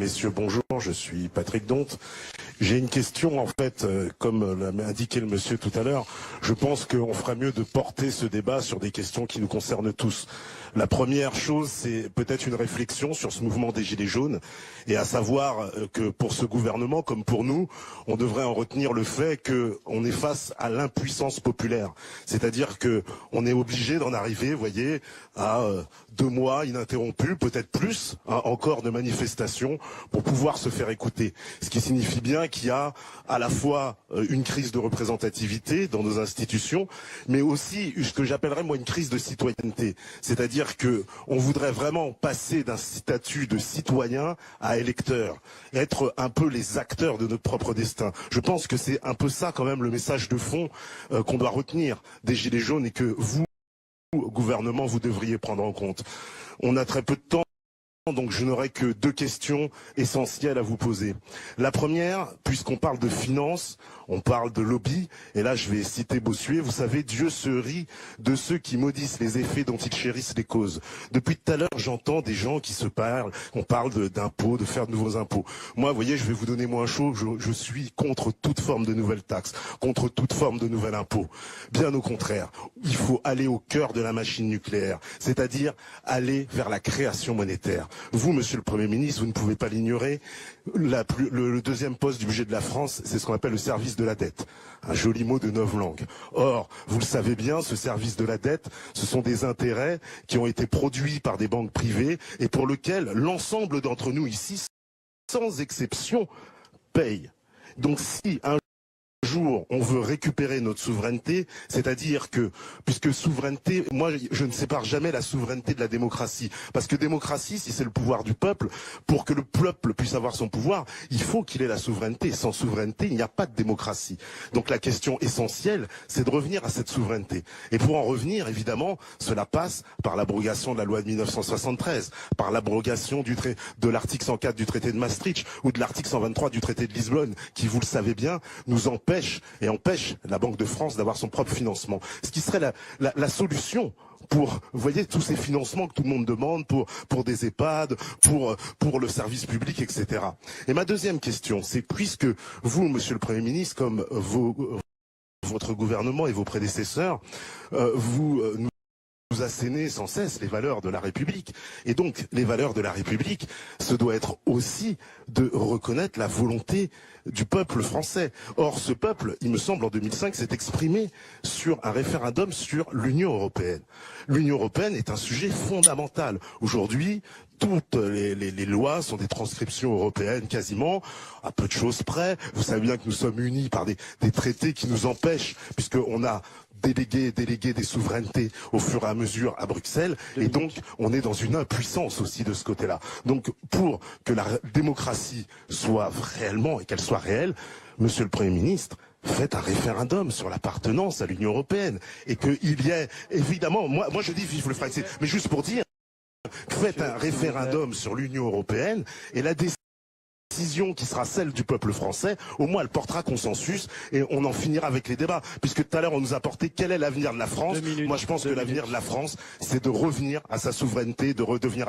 messieurs, bonjour, je suis Patrick Donte. J'ai une question, en fait, comme l'a indiqué le monsieur tout à l'heure, je pense qu'on ferait mieux de porter ce débat sur des questions qui nous concernent tous. La première chose, c'est peut-être une réflexion sur ce mouvement des Gilets jaunes, et à savoir que pour ce gouvernement, comme pour nous, on devrait en retenir le fait qu'on est face à l'impuissance populaire. C'est-à-dire qu'on est obligé d'en arriver, vous voyez, à 2 mois ininterrompus, peut-être plus, encore de manifestations pour pouvoir se faire écouter. Ce qui signifie bien qu'il y a à la fois une crise de représentativité dans nos institutions, mais aussi ce que j'appellerais moi une crise de citoyenneté. C'est-à-dire que on voudrait vraiment passer d'un statut de citoyen à électeur, être un peu les acteurs de notre propre destin. Je pense que c'est un peu ça quand même le message de fond qu'on doit retenir des Gilets jaunes et que vous, gouvernement, vous devriez prendre en compte. On a très peu de temps, donc je n'aurai que 2 questions essentielles à vous poser. La première, puisqu'on parle de finances, on parle de lobby, et là je vais citer Bossuet, vous savez, Dieu se rit de ceux qui maudissent les effets dont ils chérissent les causes. Depuis tout à l'heure, j'entends des gens qui se parlent, on parle d'impôts, de faire de nouveaux impôts. Moi, vous voyez, je vais vous donner moins chaud, je suis contre toute forme de nouvelles taxes, contre toute forme de nouvel impôt. Bien au contraire, il faut aller au cœur de la machine nucléaire, c'est-à-dire aller vers la création monétaire. Vous, monsieur le Premier ministre, vous ne pouvez pas l'ignorer, le deuxième poste du budget de la France, c'est ce qu'on appelle le service de la dette. Un joli mot de 9 langues. Or, vous le savez bien, ce service de la dette, ce sont des intérêts qui ont été produits par des banques privées et pour lesquels l'ensemble d'entre nous ici, sans exception, paye. Donc si un jour on veut récupérer notre souveraineté, c'est-à-dire que, puisque souveraineté, moi je ne sépare jamais la souveraineté de la démocratie, parce que démocratie, si c'est le pouvoir du peuple, pour que le peuple puisse avoir son pouvoir, il faut qu'il ait la souveraineté. Sans souveraineté, il n'y a pas de démocratie. Donc la question essentielle, c'est de revenir à cette souveraineté. Et pour en revenir, évidemment, cela passe par l'abrogation de la loi de 1973, par l'abrogation de l'article 104 du traité de Maastricht, ou de l'article 123 du traité de Lisbonne, qui, vous le savez bien, nous empêche la Banque de France d'avoir son propre financement. Ce qui serait la solution pour, vous voyez, tous ces financements que tout le monde demande pour des EHPAD, pour le service public, etc. Et ma deuxième question, c'est puisque vous, monsieur le Premier ministre, comme votre gouvernement et vos prédécesseurs, vous assénez sans cesse les valeurs de la République. Et donc, les valeurs de la République, ce doit être aussi de reconnaître la volonté du peuple français. Or, ce peuple, il me semble, en 2005, s'est exprimé sur un référendum sur l'Union européenne. L'Union européenne est un sujet fondamental. Aujourd'hui, toutes les lois sont des transcriptions européennes quasiment, à peu de choses près. Vous savez bien que nous sommes unis par des traités qui nous empêchent, puisqu'on a délégué des souverainetés au fur et à mesure à Bruxelles, et donc on est dans une impuissance aussi de ce côté-là. Donc pour que la démocratie soit réellement, et qu'elle soit réelle, monsieur le Premier ministre, faites un référendum sur l'appartenance à l'Union européenne, et qu'il y ait, évidemment, moi je dis vive le Frexit, mais juste pour dire, faites un référendum sur l'Union européenne, et la décision qui sera celle du peuple français, au moins elle portera consensus et on en finira avec les débats. Puisque tout à l'heure on nous a porté quel est l'avenir de la France. Moi je pense que l'avenir de la France, c'est de revenir à sa souveraineté, de redevenir